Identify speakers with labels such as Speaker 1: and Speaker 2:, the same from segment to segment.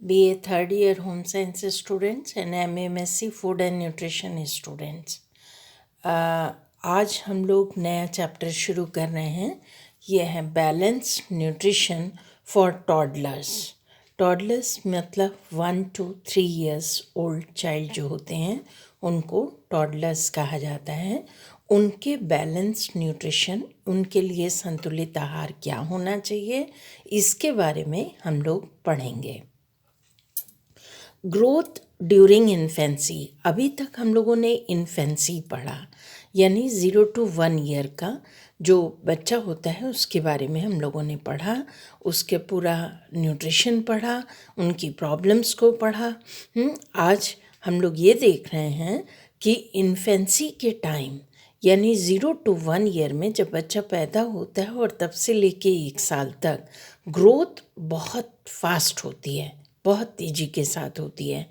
Speaker 1: BA third year home science students and MMSC food and nutrition students. आज हम लोग नया चैप्टर शुरू कर रहे हैं। ये है balance nutrition for toddlers. Toddlers मतलब 1 to 3 years ओल्ड चाइल्ड जो होते हैं उनको टॉडलर्स कहा जाता है। उनके बैलेंस न्यूट्रिशन, उनके लिए संतुलित आहार क्या होना चाहिए, इसके बारे में हम लोग पढ़ेंगे। ग्रोथ ड्यूरिंग इन्फेंसी, अभी तक हम लोगों ने इन्फेंसी पढ़ा, यानी 0 to 1 year का जो बच्चा होता है उसके बारे में हम लोगों ने पढ़ा, उसके पूरा न्यूट्रिशन पढ़ा, उनकी प्रॉब्लम्स को पढ़ा। आज हम लोग ये देख रहे हैं कि इन्फेंसी के टाइम यानी 0 to 1 year में जब बच्चा पैदा होता है और तब से लेके 1 साल तक ग्रोथ बहुत फास्ट होती है, बहुत तेज़ी के साथ होती है।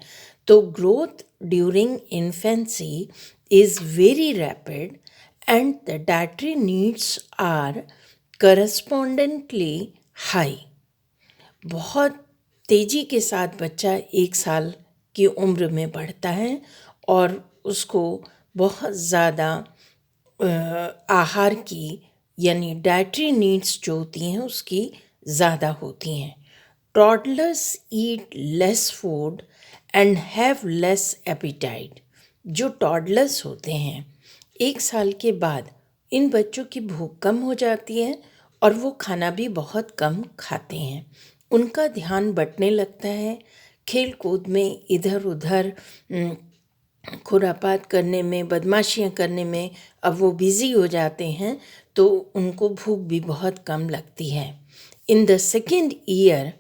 Speaker 1: तो growth during infancy is very rapid and the dietary needs are correspondingly high. बहुत तेज़ी के साथ बच्चा 1 साल की उम्र में बढ़ता है और उसको बहुत ज़्यादा आहार की यानी डाइटरी नीड्स जो होती हैं उसकी ज़्यादा होती हैं। Toddlers eat less food and have less appetite. जो टॉडलर्स होते हैं 1 साल के बाद इन बच्चों की भूख कम हो जाती है और वो खाना भी बहुत कम खाते हैं। उनका ध्यान बंटने लगता है, खेल कूद में इधर उधर खुरापात करने में, बदमाशियाँ करने में अब वो बिज़ी हो जाते हैं, तो उनको भूख भी बहुत कम लगती है। In the second year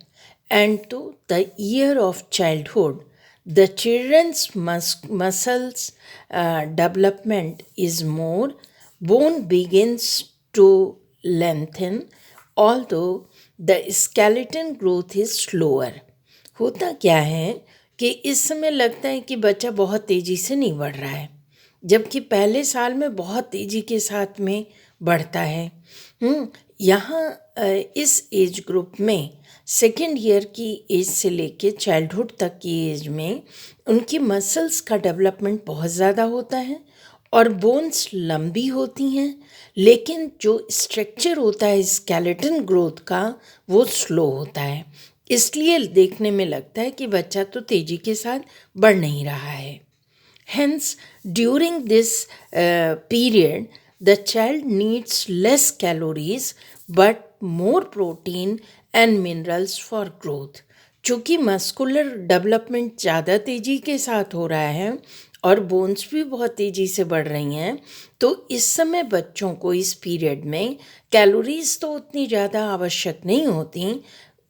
Speaker 1: and to the year of childhood, the children's muscles development is more, bone begins to lengthen, although the skeleton growth is slower. होता क्या है कि इस समय लगता है कि बच्चा बहुत तेज़ी से नहीं बढ़ रहा है, जबकि पहले साल में बहुत तेज़ी के साथ में बढ़ता है। यहाँ इस एज ग्रुप में सेकेंड ईयर की एज से लेके चाइल्डहुड तक की एज में उनकी मसल्स का डेवलपमेंट बहुत ज़्यादा होता है और बोन्स लंबी होती हैं, लेकिन जो स्ट्रक्चर होता है स्केलेटन ग्रोथ का वो स्लो होता है। इसलिए देखने में लगता है कि बच्चा तो तेज़ी के साथ बढ़ नहीं रहा है। Hence, during this period, the child needs less calories but more protein and minerals for growth. चूँकि मस्कुलर डेवलपमेंट ज़्यादा तेज़ी के साथ हो रहा है और बोन्स भी बहुत तेज़ी से बढ़ रही हैं, तो इस समय बच्चों को इस पीरियड में कैलोरीज तो उतनी ज़्यादा आवश्यक नहीं होती,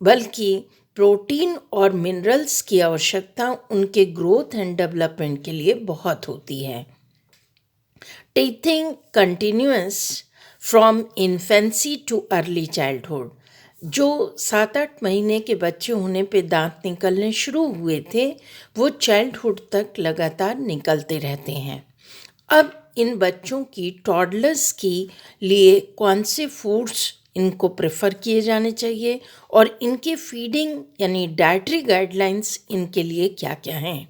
Speaker 1: बल्कि प्रोटीन और मिनरल्स की आवश्यकता उनके ग्रोथ एंड डेवलपमेंट के लिए बहुत होती है। Teething continuous from infancy too early childhood. जो 7-8 महीने के बच्चे होने पे दांत निकलने शुरू हुए थे वो चाइल्डहुड तक लगातार निकलते रहते हैं। अब इन बच्चों की टॉडलर्स के लिए कौन से फूड्स इनको प्रेफर किए जाने चाहिए और इनकी फीडिंग यानी डाइटरी गाइडलाइंस इनके लिए क्या क्या हैं।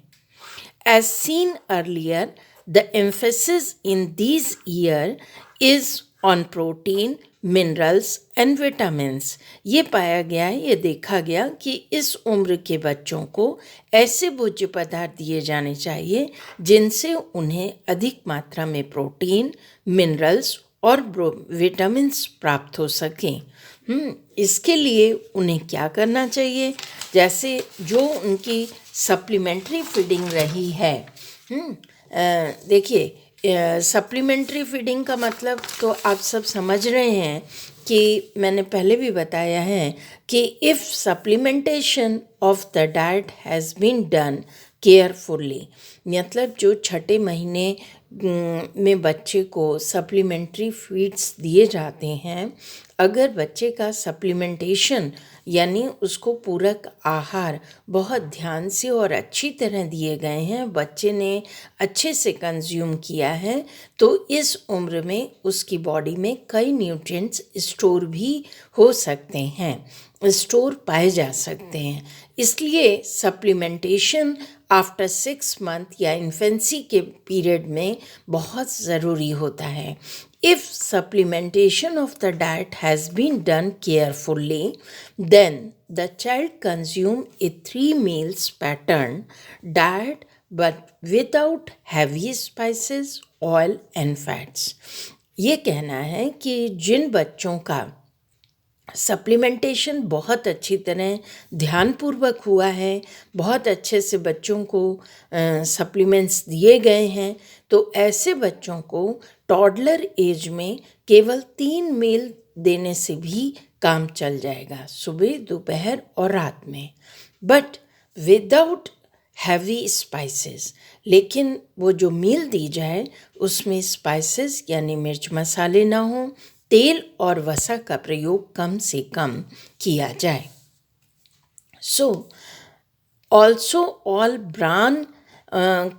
Speaker 1: As seen earlier, the emphasis in these year is on protein, minerals and vitamins. ये पाया गया है, ये देखा गया कि इस उम्र के बच्चों को ऐसे भोज्य पदार्थ दिए जाने चाहिए जिनसे उन्हें अधिक मात्रा में प्रोटीन, मिनरल्स और विटामिन्स प्राप्त हो सकें। इसके लिए उन्हें क्या करना चाहिए, जैसे जो उनकी सप्लीमेंट्री फीडिंग रही है। देखिए, सप्लीमेंट्री फीडिंग का मतलब तो आप सब समझ रहे हैं कि मैंने पहले भी बताया है कि if supplementation of the diet has been done carefully, मतलब जो छठे महीने में बच्चे को सप्लीमेंट्री फीड्स दिए जाते हैं, अगर बच्चे का सप्लीमेंटेशन यानी उसको पूरक आहार बहुत ध्यान से और अच्छी तरह दिए गए हैं, बच्चे ने अच्छे से कंज्यूम किया है, तो इस उम्र में उसकी बॉडी में कई न्यूट्रिएंट्स स्टोर भी हो सकते हैं। स्टोर पाए जा सकते हैं। इसलिए सप्लीमेंटेशन आफ्टर 6 मंथ या इन्फेंसी के पीरियड में बहुत ज़रूरी होता है। If supplementation of the diet has been done carefully, then the child consume a 3 meals pattern diet but without heavy spices, oil and fats. ये कहना है कि जिन बच्चों का सप्लीमेंटेशन बहुत अच्छी तरह ध्यानपूर्वक हुआ है, बहुत अच्छे से बच्चों को सप्लीमेंट्स दिए गए हैं, तो ऐसे बच्चों को टॉडलर एज में केवल 3 मील देने से भी काम चल जाएगा, सुबह, दोपहर और रात में, बट विदाउट हैवी स्पाइसेस। लेकिन वो जो मील दी जाए उसमें स्पाइसेस यानी मिर्च मसाले ना हो, तेल और वसा का प्रयोग कम से कम किया जाए। So also all brown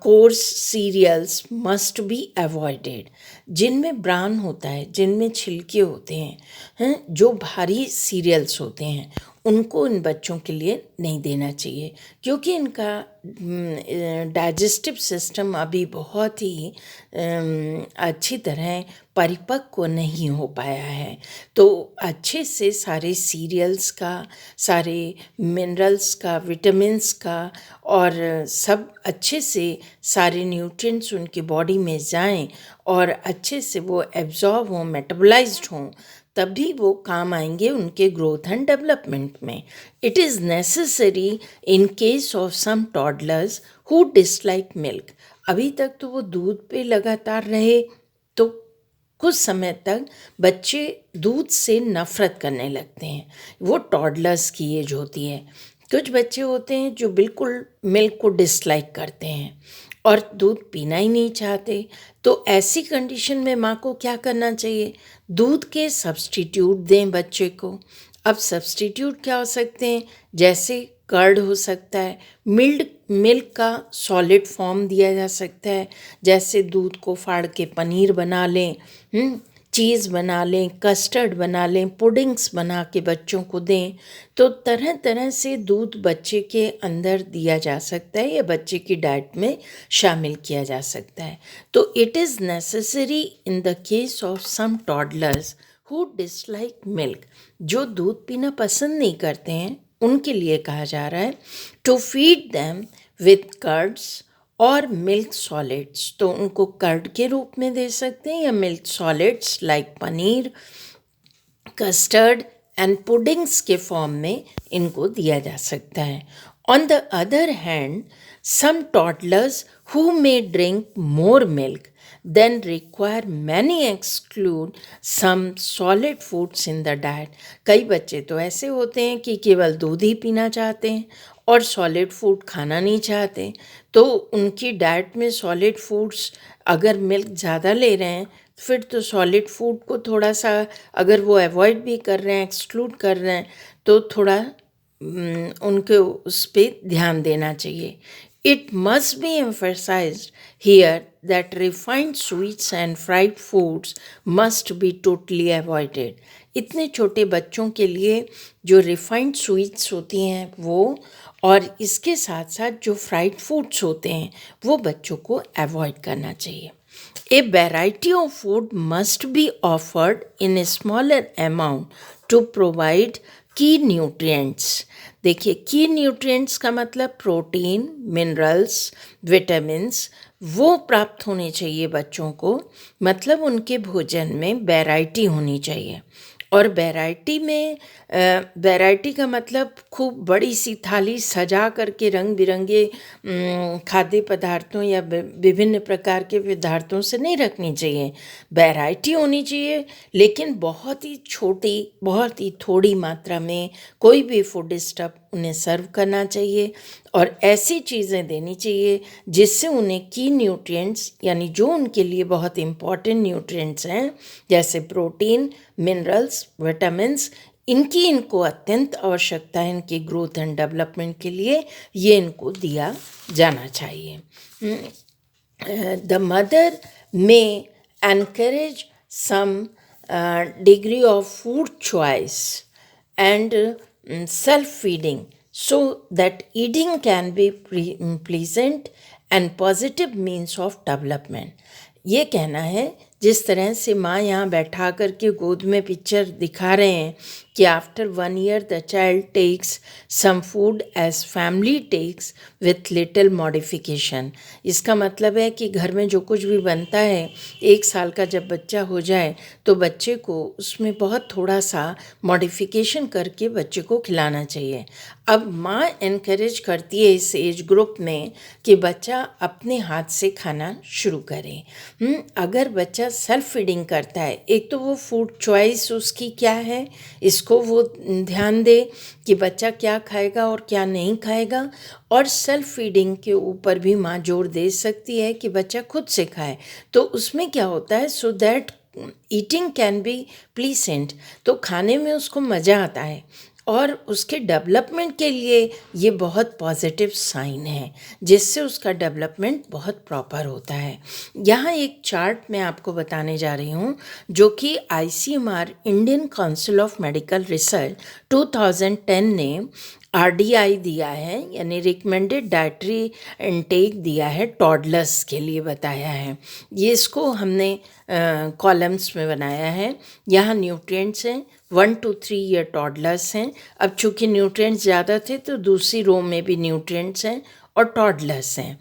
Speaker 1: coarse cereals must be avoided. जिनमें ब्राउन होता है, जिनमें छिलके होते हैं, जो भारी सीरियल्स होते हैं, उनको इन बच्चों के लिए नहीं देना चाहिए, क्योंकि इनका डाइजेस्टिव सिस्टम अभी बहुत ही अच्छी तरह परिपक्व नहीं हो पाया है। तो अच्छे से सारे सीरियल्स का, सारे मिनरल्स का, विटामिन्स का और सब अच्छे से सारे न्यूट्रिएंट्स उनकी बॉडी में जाएं और अच्छे से वो एब्जॉर्ब हों, मेटाबोलाइज्ड हों, तभी वो काम आएंगे उनके ग्रोथ एंड डेवलपमेंट में। It is necessary in case of some toddlers who dislike milk. अभी तक तो वो दूध पे लगातार रहे, तो कुछ समय तक बच्चे दूध से नफ़रत करने लगते हैं। वो टॉडलर्स की एज होती है। कुछ बच्चे होते हैं जो बिल्कुल मिल्क को डिसलाइक करते हैं और दूध पीना ही नहीं चाहते। तो ऐसी कंडीशन में माँ को क्या करना चाहिए? दूध के सब्स्टिट्यूट दें बच्चे को। अब सब्स्टिट्यूट क्या हो सकते हैं? जैसे कर्ड हो सकता है, मिल्क का सॉलिड फॉर्म दिया जा सकता है, जैसे दूध को फाड़ के पनीर बना लें, चीज़ बना लें, कस्टर्ड बना लें, पुडिंग्स बना के बच्चों को दें। तो तरह तरह से दूध बच्चे के अंदर दिया जा सकता है या बच्चे की डाइट में शामिल किया जा सकता है। तो it is necessary in the case of some toddlers who dislike milk, जो दूध पीना पसंद नहीं करते हैं, उनके लिए कहा जा रहा है to feed them with curds और मिल्क सॉलिड्स। तो उनको कर्ड के रूप में दे सकते हैं या milk solids like paneer, custard and puddings के फॉर्म में इनको दिया जा सकता है। On the other hand, some toddlers who may drink more milk then require many exclude some solid foods in the diet। कई बच्चे तो ऐसे होते हैं कि केवल दूध ही पीना चाहते हैं और सॉलिड फूड खाना नहीं चाहते। तो उनकी डाइट में सॉलिड फूड्स, अगर मिल्क ज़्यादा ले रहे हैं फिर तो सॉलिड फूड को थोड़ा सा, अगर वो अवॉइड भी कर रहे हैं, एक्सक्लूड कर रहे हैं, तो थोड़ा उनके उस पर ध्यान देना चाहिए। It must be emphasized here that refined sweets and fried foods must be totally avoided। इतने छोटे बच्चों के लिए जो रिफाइंड स्वीट्स होती हैं वो, और इसके साथ साथ जो फ्राइड फूड्स होते हैं वो बच्चों को अवॉइड करना चाहिए। A variety of food must be offered in a smaller amount to provide की न्यूट्रिएंट्स। देखिए, की न्यूट्रिएंट्स का मतलब प्रोटीन, मिनरल्स, विटामिन्स, वो प्राप्त होने चाहिए बच्चों को। मतलब उनके भोजन में वैरायटी होनी चाहिए। और वैरायटी का मतलब खूब बड़ी सी थाली सजा करके रंग बिरंगे खाद्य पदार्थों या विभिन्न प्रकार के पदार्थों से नहीं रखनी चाहिए। वैरायटी होनी चाहिए, लेकिन बहुत ही छोटी, बहुत ही थोड़ी मात्रा में कोई भी फूड स्टफ उन्हें सर्व करना चाहिए और ऐसी चीज़ें देनी चाहिए जिससे उन्हें की न्यूट्रिएंट्स, यानी जो उनके लिए बहुत इम्पॉर्टेंट न्यूट्रिएंट्स हैं, जैसे प्रोटीन, मिनरल्स, विटामिन्स, इनको अत्यंत आवश्यकता है इनकी ग्रोथ एंड डेवलपमेंट के लिए, ये इनको दिया जाना चाहिए। The mother may encourage some degree of food choice and self-feeding so that eating can be pleasant and positive means of development. ये कहना है जिस तरह से माँ यहाँ बैठा कर के गोद में पिक्चर दिखा रहे हैं कि after 1 year the child takes some food as family takes with little modification. इसका मतलब है कि घर में जो कुछ भी बनता है 1 साल का जब बच्चा हो जाए तो बच्चे को उसमें बहुत थोड़ा सा मॉडिफिकेशन करके बच्चे को खिलाना चाहिए। अब माँ एनकरेज करती है इस एज ग्रुप में कि बच्चा अपने हाथ से खाना शुरू करे। अगर बच्चा सेल्फ फीडिंग करता है, एक तो वो फूड चॉइस उसकी क्या है इसको वो ध्यान दे कि बच्चा क्या खाएगा और क्या नहीं खाएगा, और सेल्फ फीडिंग के ऊपर भी माँ जोर दे सकती है कि बच्चा खुद से खाए। तो उसमें क्या होता है, so that eating can be pleasant, तो खाने में उसको मज़ा आता है और उसके डेवलपमेंट के लिए ये बहुत पॉजिटिव साइन है जिससे उसका डेवलपमेंट बहुत प्रॉपर होता है। यहाँ एक चार्ट मैं आपको बताने जा रही हूँ जो कि ICMR Indian council of medical research 2010 ने RDI दिया है, यानी रिकमेंडेड डाइटरी इनटेक दिया है, टॉडलर्स के लिए बताया है। ये इसको हमने कॉलम्स में बनाया है। यहाँ न्यूट्रिएंट्स हैं, 1 to 3 year टॉडलर्स हैं। अब चूँकि न्यूट्रिएंट्स ज़्यादा थे तो दूसरी रो में भी न्यूट्रिएंट्स हैं और टॉडलर्स हैं।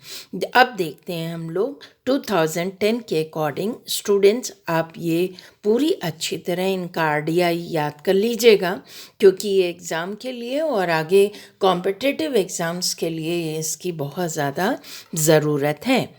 Speaker 1: अब देखते हैं हम लोग 2010 के अकॉर्डिंग। स्टूडेंट्स, आप ये पूरी अच्छी तरह इनका RDI याद कर लीजिएगा क्योंकि ये एग्ज़ाम के लिए और आगे कॉम्पिटिटिव एग्ज़ाम्स के लिए ये इसकी बहुत ज़्यादा ज़रूरत है।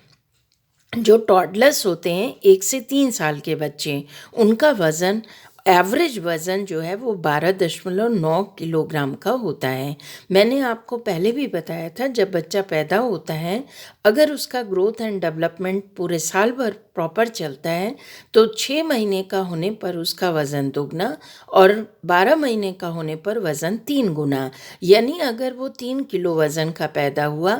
Speaker 1: जो टॉडलर्स होते हैं 1 से 3 साल के बच्चे, उनका वज़न एवरेज वज़न जो है वो 12.9 किलोग्राम का होता है। मैंने आपको पहले भी बताया था जब बच्चा पैदा होता है अगर उसका ग्रोथ एंड डेवलपमेंट पूरे साल भर प्रॉपर चलता है तो 6 महीने का होने पर उसका वज़न दुगना और 12 महीने का होने पर वज़न 3 गुना, यानी अगर वो 3 किलो वज़न का पैदा हुआ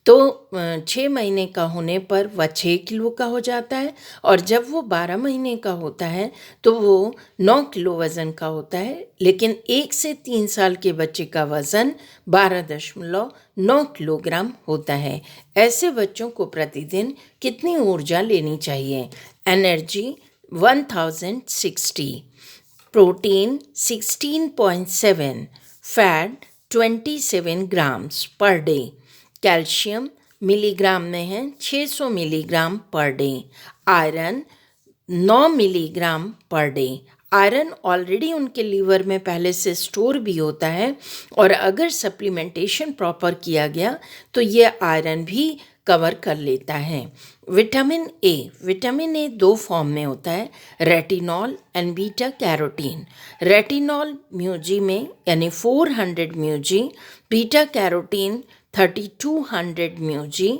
Speaker 1: तो 6 महीने का होने पर वह 6 किलो का हो जाता है और जब वो 12 महीने का होता है तो वो 9 किलो वज़न का होता है। लेकिन 1 से 3 साल के बच्चे का वज़न 12.9 किलोग्राम होता है। ऐसे बच्चों को प्रतिदिन कितनी ऊर्जा लेनी चाहिए? Energy 1060, protein 16.7, fat 27 grams per day, calcium milligram में है 600 milligram per day, iron 9 milligram per day. Iron already उनके लीवर में पहले से स्टोर भी होता है और अगर सप्लीमेंटेशन प्रॉपर किया गया तो ये आयरन भी कवर कर लेता है। विटामिन ए 2 फॉर्म में होता है, retinol and beta carotene. Retinol mu g में यानी 400 mu g, beta carotene 3200 mu g,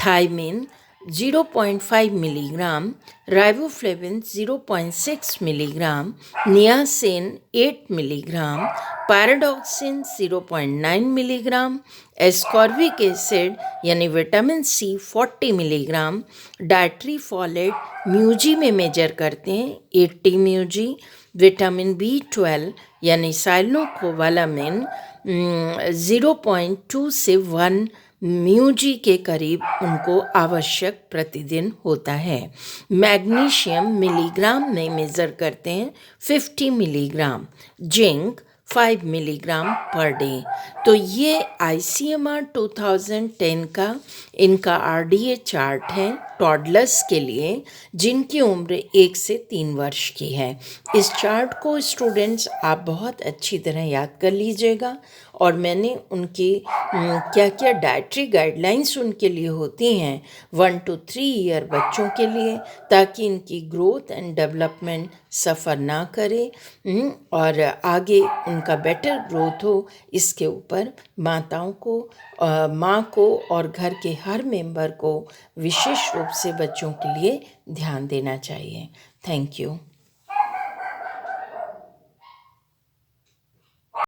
Speaker 1: thiamine 0.5 milligram, riboflavin 0.6 milligram, niacin 8 milligram, pyridoxine 0.9 milligram, ascorbic acid यानी vitamin C 40 milligram, dietary folate mu g में मेजर करते हैं 80 म्यूजी, विटामिन B12 यानी साइलोकोबालामिन 0.2 से 1 म्यूजी के करीब उनको आवश्यक प्रतिदिन होता है। मैग्नीशियम मिलीग्राम में मेज़र करते हैं 50 milligram, zinc 5 milligram per day. तो ये ICMR 2010 का इनका RDA चार्ट है टॉडलर्स के लिए जिनकी उम्र 1 से 3 वर्ष की है। इस चार्ट को स्टूडेंट्स आप बहुत अच्छी तरह याद कर लीजिएगा और मैंने उनकी क्या क्या डाइटरी गाइडलाइंस उनके लिए होती हैं 1 to 3 ईयर बच्चों के लिए, ताकि इनकी ग्रोथ एंड डेवलपमेंट सफ़र ना करे और आगे उनका बेटर ग्रोथ हो, इसके ऊपर माताओं को माँ को और घर के हर मेंबर को विशेष रूप से बच्चों के लिए ध्यान देना चाहिए। Thank you.